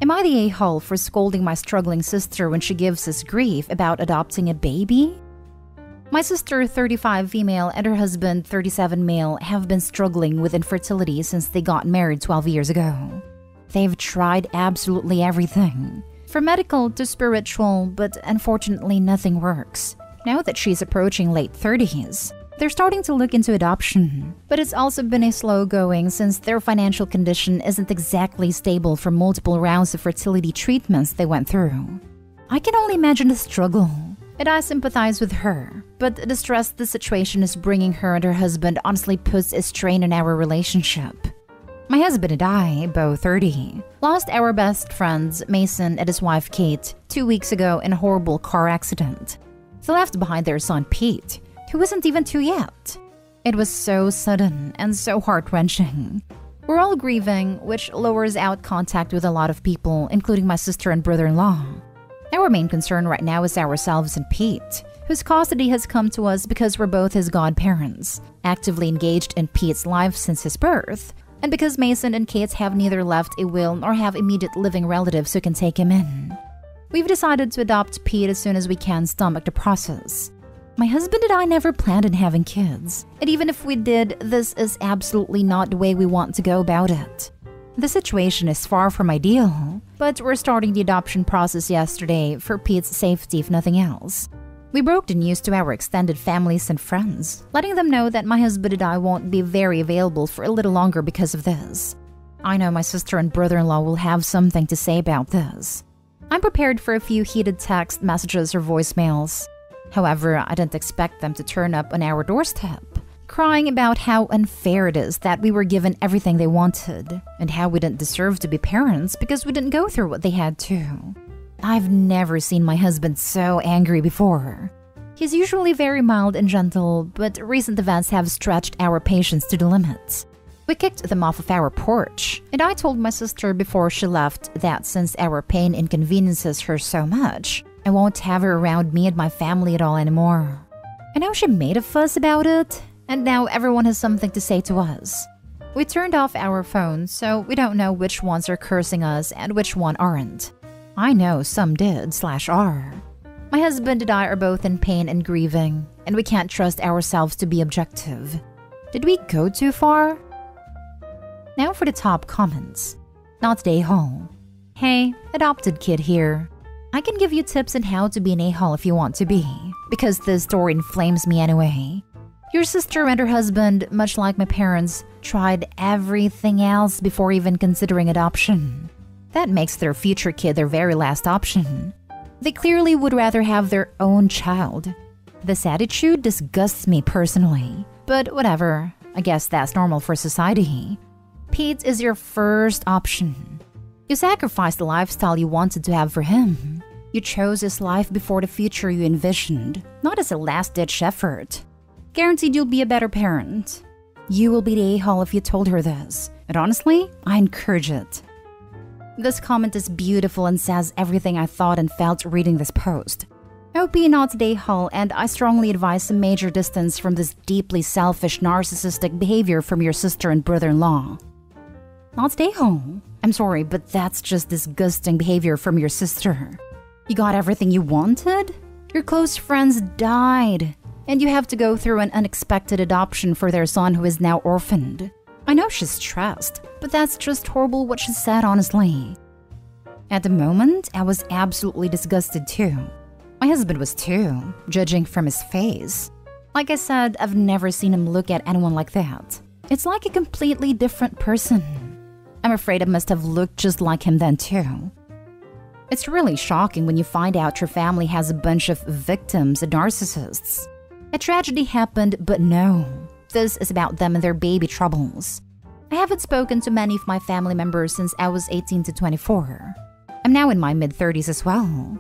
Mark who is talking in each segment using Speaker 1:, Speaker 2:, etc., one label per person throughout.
Speaker 1: Am I the a-hole for scolding my struggling sister when she gives us grief about adopting a baby? My sister, 35 female, and her husband, 37 male, have been struggling with infertility since they got married 12 years ago. They've tried absolutely everything, from medical to spiritual, but unfortunately nothing works. Now that she's approaching late 30s, they're starting to look into adoption. But it's also been a slow going since their financial condition isn't exactly stable from multiple rounds of fertility treatments they went through. I can only imagine the struggle, and I sympathize with her. But the stress the situation is bringing her and her husband honestly puts a strain on our relationship. My husband and I, both 30, lost our best friends, Mason and his wife Kate, 2 weeks ago in a horrible car accident. They left behind their son Pete, who isn't even 2 yet. It was so sudden and so heart-wrenching. We're all grieving, which lowers out contact with a lot of people, including my sister and brother-in-law. Our main concern right now is ourselves and Pete, whose custody has come to us because we're both his godparents, actively engaged in Pete's life since his birth, and because Mason and Kate have neither left a will nor have immediate living relatives who can take him in. We've decided to adopt Pete as soon as we can stomach the process. My husband and I never planned on having kids, and even if we did, this is absolutely not the way we want to go about it. The situation is far from ideal, but we're starting the adoption process yesterday for Pete's safety if nothing else. We broke the news to our extended families and friends, letting them know that my husband and I won't be very available for a little longer because of this. I know my sister and brother-in-law will have something to say about this. I'm prepared for a few heated text messages or voicemails. However, I didn't expect them to turn up on our doorstep, crying about how unfair it is that we were given everything they wanted, and how we didn't deserve to be parents because we didn't go through what they had too. I've never seen my husband so angry before. He's usually very mild and gentle, but recent events have stretched our patience to the limit. We kicked them off of our porch, and I told my sister before she left that since our pain inconveniences her so much, I won't have her around me and my family at all anymore. I know she made a fuss about it, and now everyone has something to say to us. We turned off our phones, so we don't know which ones are cursing us and which one aren't. I know some did/are. My husband and I are both in pain and grieving, and we can't trust ourselves to be objective. Did we go too far? Now for the top comments. Not the a-hole. Hey, adopted kid here. I can give you tips on how to be an a-hole if you want to be, because this story inflames me anyway. Your sister and her husband, much like my parents, tried everything else before even considering adoption. That makes their future kid their very last option. They clearly would rather have their own child. This attitude disgusts me personally, but whatever, I guess that's normal for society. Pete is your first option. You sacrificed the lifestyle you wanted to have for him. You chose his life before the future you envisioned, not as a last-ditch effort. Guaranteed you'll be a better parent. You will be the a-hole if you told her this, and honestly, I encourage it. This comment is beautiful and says everything I thought and felt reading this post. I hope you're not the a-hole, and I strongly advise some major distance from this deeply selfish, narcissistic behavior from your sister and brother-in-law. Not the a-hole. I'm sorry, but that's just disgusting behavior from your sister. You got everything you wanted? Your close friends died, and you have to go through an unexpected adoption for their son who is now orphaned. I know she's stressed, but that's just horrible what she said, honestly. At the moment, I was absolutely disgusted too. My husband was too, judging from his face. Like I said, I've never seen him look at anyone like that. It's like a completely different person. I'm afraid I must have looked just like him then too. It's really shocking when you find out your family has a bunch of victims and narcissists. A tragedy happened, but no. This is about them and their baby troubles. I haven't spoken to many of my family members since I was 18 to 24. I'm now in my mid-30s as well.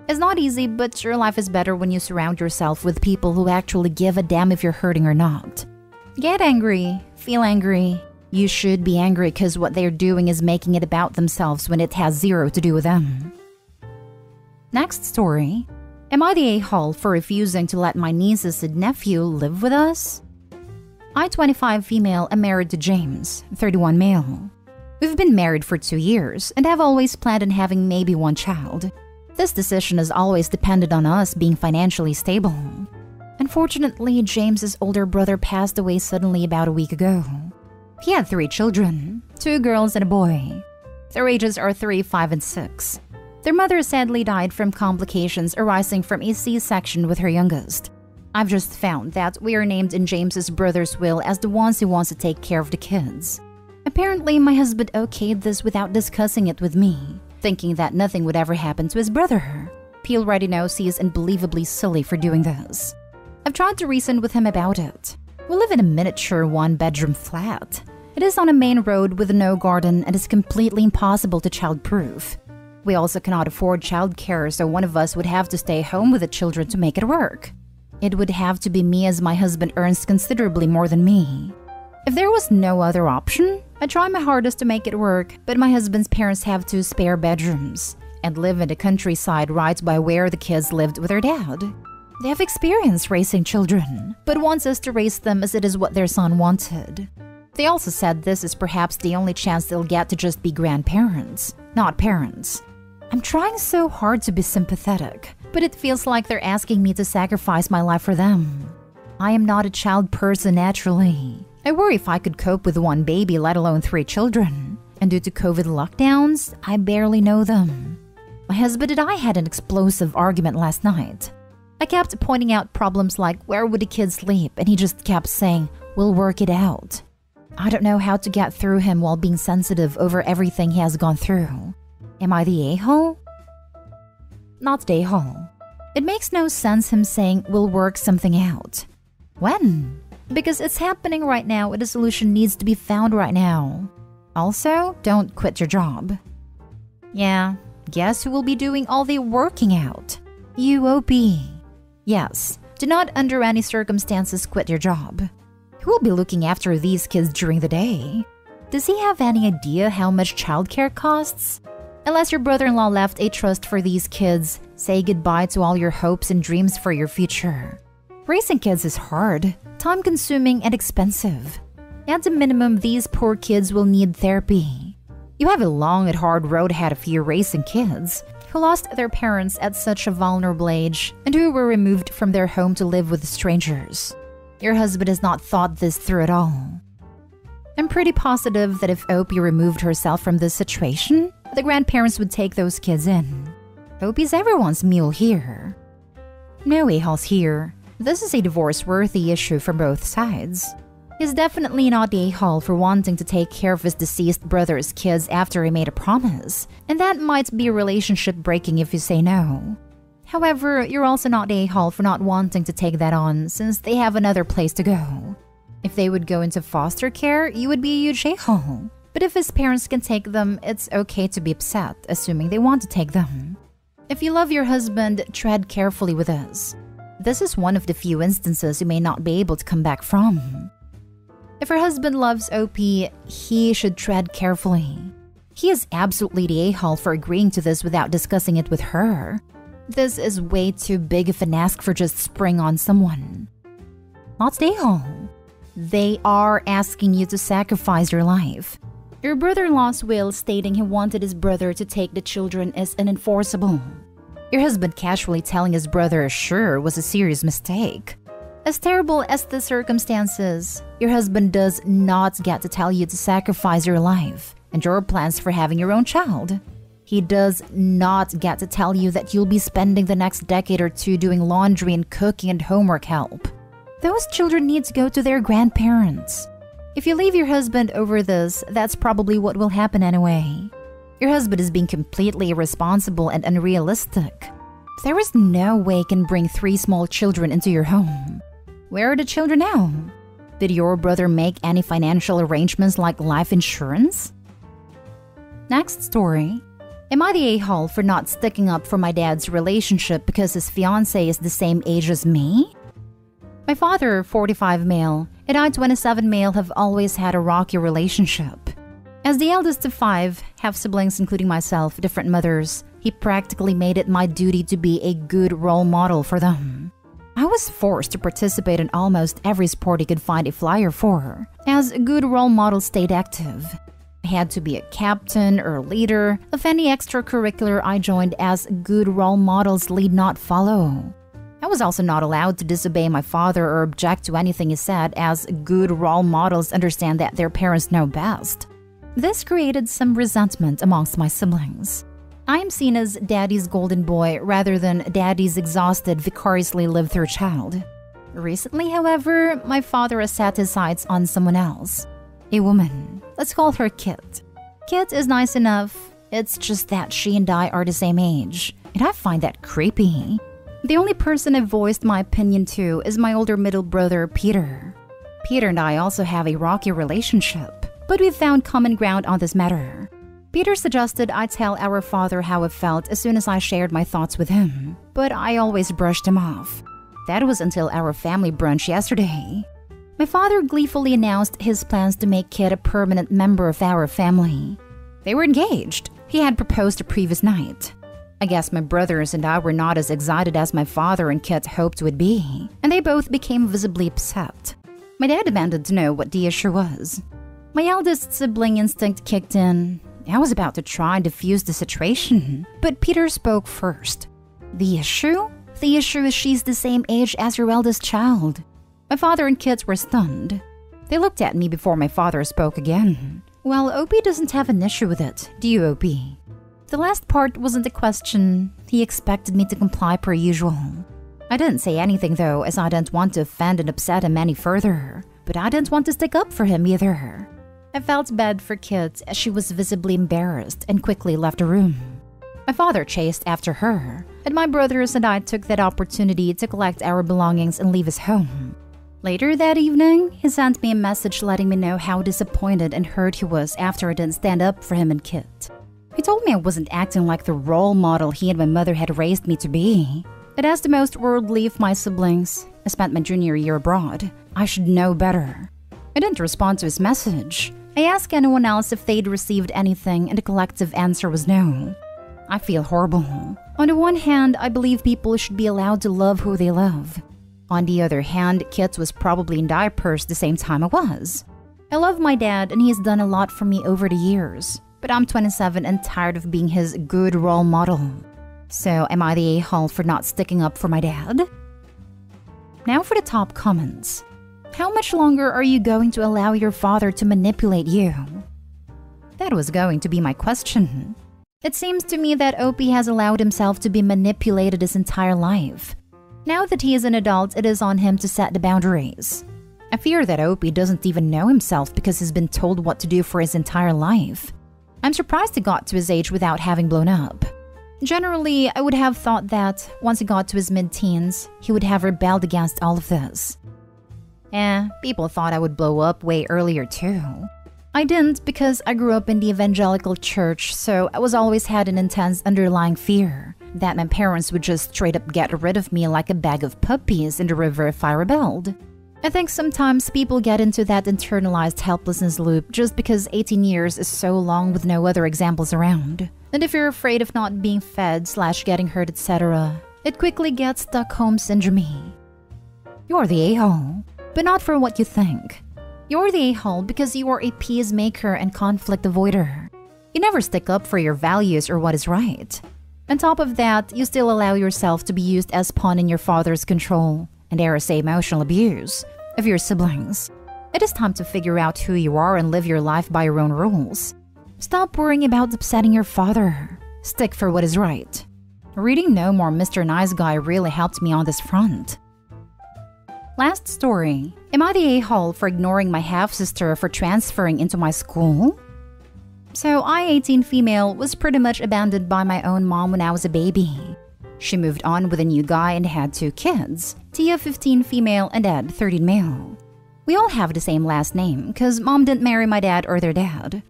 Speaker 1: It's not easy, but your life is better when you surround yourself with people who actually give a damn if you're hurting or not. Get angry, feel angry. You should be angry because what they're doing is making it about themselves when it has zero to do with them. Next story. Am I the a-hole for refusing to let my nieces and nephew live with us? I, 25 female, am married to James, 31 male. We've been married for 2 years and have always planned on having maybe one child. This decision has always depended on us being financially stable. Unfortunately, James's older brother passed away suddenly about a week ago. He had 3 children, 2 girls and a boy. Their ages are 3, 5, and 6. Their mother sadly died from complications arising from a C-section with her youngest. I've just found that we are named in James's brother's will as the ones who wants to take care of the kids. Apparently, my husband okayed this without discussing it with me, thinking that nothing would ever happen to his brother. He already knows he is unbelievably silly for doing this. I've tried to reason with him about it. We live in a miniature 1-bedroom flat. It is on a main road with no garden and is completely impossible to childproof. We also cannot afford childcare, so one of us would have to stay home with the children to make it work. It would have to be me, as my husband earns considerably more than me. If there was no other option, I'd try my hardest to make it work, but my husband's parents have 2 spare bedrooms and live in the countryside right by where the kids lived with their dad. They have experience raising children, but wants us to raise them as it is what their son wanted. They also said this is perhaps the only chance they'll get to just be grandparents, not parents. I'm trying so hard to be sympathetic, but it feels like they're asking me to sacrifice my life for them. I am not a child person naturally. I worry if I could cope with 1 baby, let alone 3 children. And due to COVID lockdowns, I barely know them. My husband and I had an explosive argument last night. I kept pointing out problems like where would the kids sleep, and he just kept saying, "We'll work it out." I don't know how to get through him while being sensitive over everything he has gone through. Am I the a-hole? Not the a-hole. It makes no sense him saying we'll work something out. When? Because it's happening right now and a solution needs to be found right now. Also, don't quit your job. Yeah, guess who will be doing all the working out? You, OP. Yes, do not under any circumstances quit your job. Who will be looking after these kids during the day? Does he have any idea how much childcare costs? Unless your brother-in-law left a trust for these kids, say goodbye to all your hopes and dreams for your future. Raising kids is hard, time-consuming, and expensive. At the minimum, these poor kids will need therapy. You have a long and hard road ahead of you raising kids who lost their parents at such a vulnerable age and who were removed from their home to live with strangers. Your husband has not thought this through at all. I'm pretty positive that if Opie removed herself from this situation, the grandparents would take those kids in. Opie's everyone's mule here. No a-holes here. This is a divorce-worthy issue for both sides. He's definitely not the a-hole for wanting to take care of his deceased brother's kids after he made a promise, and that might be relationship breaking if you say no. However, you're also not the a-hole for not wanting to take that on since they have another place to go. If they would go into foster care, you would be a huge a-hole. But if his parents can take them, it's okay to be upset, assuming they want to take them. If you love your husband, tread carefully with us. This is one of the few instances you may not be able to come back from. If her husband loves OP, he should tread carefully. He is absolutely the a-hole for agreeing to this without discussing it with her. This is way too big of an ask for just spring on someone. Not the a-hole. They are asking you to sacrifice your life. Your brother-in-law's will stating he wanted his brother to take the children is unenforceable. Your husband casually telling his brother sure was a serious mistake. As terrible as the circumstances, your husband does not get to tell you to sacrifice your life and your plans for having your own child. He does not get to tell you that you'll be spending the next decade or 2 doing laundry and cooking and homework help. Those children need to go to their grandparents. If you leave your husband over this, that's probably what will happen anyway. Your husband is being completely irresponsible and unrealistic. There is no way you can bring 3 small children into your home. Where are the children now? Did your brother make any financial arrangements like life insurance? Next story. Am I the a-hole for not sticking up for my dad's relationship because his fiancé is the same age as me? My father, 45 male, and I, 27 male, have always had a rocky relationship. As the eldest of 5, half siblings including myself, different mothers, he practically made it my duty to be a good role model for them. I was forced to participate in almost every sport he could find a flyer for, as a good role model stayed active. I I had to be a captain or leader of any extracurricular I joined, as good role models lead not follow. I was also not allowed to disobey my father or object to anything he said, as good role models understand that their parents know best. This created some resentment amongst my siblings. I am seen as daddy's golden boy rather than daddy's exhausted, vicariously lived through child. Recently, however, my father has set his sights on someone else. A woman. Let's call her Kit. Kit is nice enough. It's just that she and I are the same age, and I find that creepy. The only person I've voiced my opinion to is my older middle brother, Peter. Peter and I also have a rocky relationship, but we've found common ground on this matter. Peter suggested I tell our father how I felt as soon as I shared my thoughts with him, but I always brushed him off. That was until our family brunch yesterday. My father gleefully announced his plans to make Kit a permanent member of our family. They were engaged. He had proposed the previous night. I guess my brothers and I were not as excited as my father and Kit hoped would be, and they both became visibly upset. My dad demanded to know what the issue was. My eldest sibling instinct kicked in. I was about to try and defuse the situation, but Peter spoke first. The issue? The issue is she's the same age as your eldest child. My father and Kit were stunned. They looked at me before my father spoke again. Well, Opie doesn't have an issue with it, do you, Opie? The last part wasn't a question. He expected me to comply per usual. I didn't say anything though, as I didn't want to offend and upset him any further, but I didn't want to stick up for him either. I felt bad for Kit, as she was visibly embarrassed and quickly left the room. My father chased after her, and my brothers and I took that opportunity to collect our belongings and leave his home. Later that evening, he sent me a message letting me know how disappointed and hurt he was after I didn't stand up for him and Kit. He told me I wasn't acting like the role model he and my mother had raised me to be. That as the most worldly of my siblings, I spent my junior year abroad. I should know better. I didn't respond to his message. I asked anyone else if they'd received anything, and the collective answer was no. I feel horrible. On the one hand, I believe people should be allowed to love who they love. On the other hand, Kit was probably in diapers the same time I was. I love my dad, and he's done a lot for me over the years. But I'm 27 and tired of being his good role model. So am I the a-hole for not sticking up for my dad? Now for the top comments. How much longer are you going to allow your father to manipulate you? That was going to be my question. It seems to me that Opie has allowed himself to be manipulated his entire life. Now that he is an adult, it is on him to set the boundaries. I fear that Opie doesn't even know himself because he's been told what to do for his entire life. I'm surprised he got to his age without having blown up. Generally, I would have thought that once he got to his mid-teens, he would have rebelled against all of this. People thought I would blow up way earlier too. I didn't because I grew up in the evangelical church, so I was always had an intense underlying fear that my parents would just straight up get rid of me like a bag of puppies in the river if I rebelled. I think sometimes people get into that internalized helplessness loop just because 18 years is so long with no other examples around. And if you're afraid of not being fed / getting hurt, etc., it quickly gets Stockholm syndrome. You're the a-hole, but not for what you think. You're the a-hole because you are a peacemaker and conflict avoider. You never stick up for your values or what is right. On top of that, you still allow yourself to be used as pawn in your father's control, and dare I say emotional abuse, of your siblings. It is time to figure out who you are and live your life by your own rules. Stop worrying about upsetting your father. Stick for what is right. Reading No More Mr. Nice Guy really helped me on this front. Last story. Am I the a-hole for ignoring my half-sister for transferring into my school? So I, 18 female, was pretty much abandoned by my own mom when I was a baby. She moved on with a new guy and had 2 kids, Tia 15 female and Ed 13 male. We all have the same last name because mom didn't marry my dad or their dad.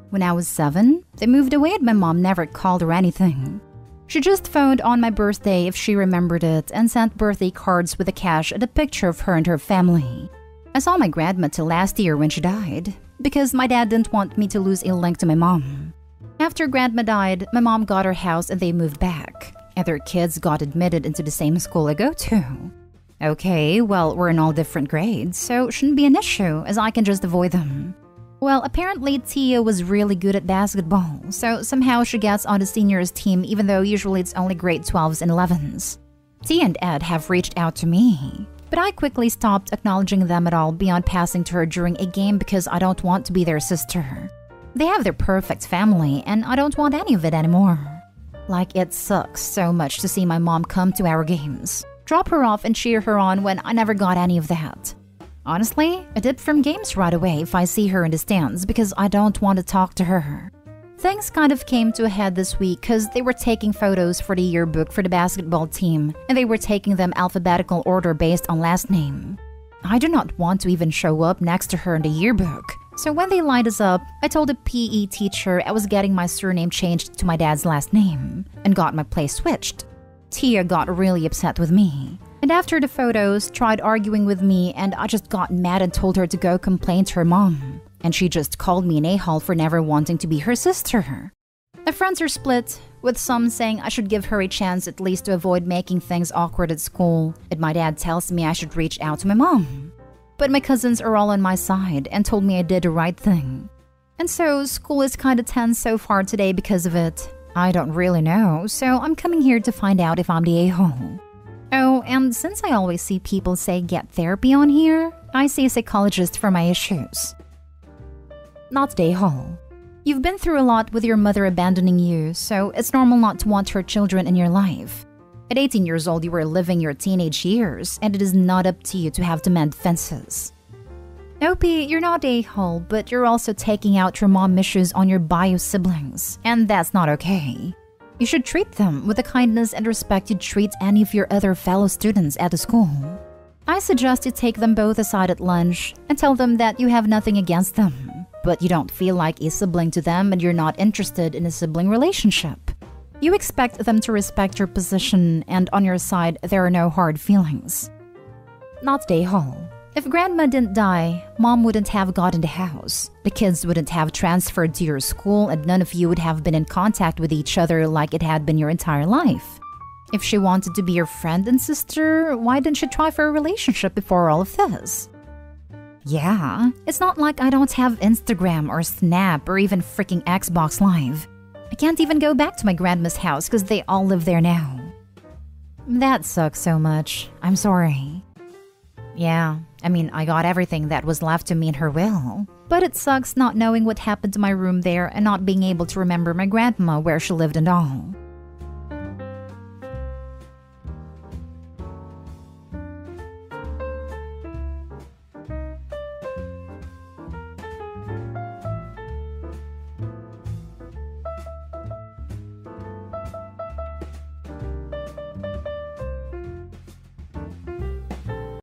Speaker 1: When I was 7, they moved away and my mom never called her anything. She just phoned on my birthday if she remembered it and sent birthday cards with a cash and a picture of her and her family. I saw my grandma till last year when she died, because my dad didn't want me to lose a link to my mom. After grandma died, my mom got her house and they moved back, and their kids got admitted into the same school I go to. Okay, well, we're in all different grades, so it shouldn't be an issue as I can just avoid them. Well, apparently Tia was really good at basketball, so somehow she gets on the seniors team even though usually it's only grade 12s and 11s. Tia and Ed have reached out to me, but I quickly stopped acknowledging them at all beyond passing to her during a game because I don't want to be their sister. They have their perfect family and I don't want any of it anymore. Like, it sucks so much to see my mom come to our games, drop her off and cheer her on when I never got any of that. Honestly, I dip from games right away if I see her in the stands because I don't want to talk to her. Things kind of came to a head this week because they were taking photos for the yearbook for the basketball team and they were taking them alphabetical order based on last name. I do not want to even show up next to her in the yearbook. So when they lined us up, I told the PE teacher I was getting my surname changed to my dad's last name and got my place switched. Tia got really upset with me. And after the photos, tried arguing with me and I just got mad and told her to go complain to her mom. And she just called me an a-hole for never wanting to be her sister. The friends are split, with some saying I should give her a chance at least to avoid making things awkward at school, and my dad tells me I should reach out to my mom. But my cousins are all on my side and told me I did the right thing. And so school is kinda tense so far today because of it. I don't really know, so I'm coming here to find out if I'm the a-hole. Oh, and since I always see people say get therapy on here, I see a psychologist for my issues. Not the a-hole. You've been through a lot with your mother abandoning you, so it's normal not to want her children in your life. At 18 years old, you were living your teenage years, and it is not up to you to have to mend fences. Opie, you're not a-hole, but you're also taking out your mom issues on your bio siblings, and that's not okay. You should treat them with the kindness and respect you treat any of your other fellow students at the school. I suggest you take them both aside at lunch and tell them that you have nothing against them, but you don't feel like a sibling to them and you're not interested in a sibling relationship. You expect them to respect your position, and on your side, there are no hard feelings. Not the a-hole. If grandma didn't die, mom wouldn't have gotten the house. The kids wouldn't have transferred to your school and none of you would have been in contact with each other like it had been your entire life. If she wanted to be your friend and sister, why didn't she try for a relationship before all of this? Yeah, it's not like I don't have Instagram or Snap or even freaking Xbox Live. I can't even go back to my grandma's house because they all live there now. That sucks so much. I'm sorry. Yeah, I mean, I got everything that was left to me in her will. But it sucks not knowing what happened to my room there and not being able to remember my grandma where she lived and all.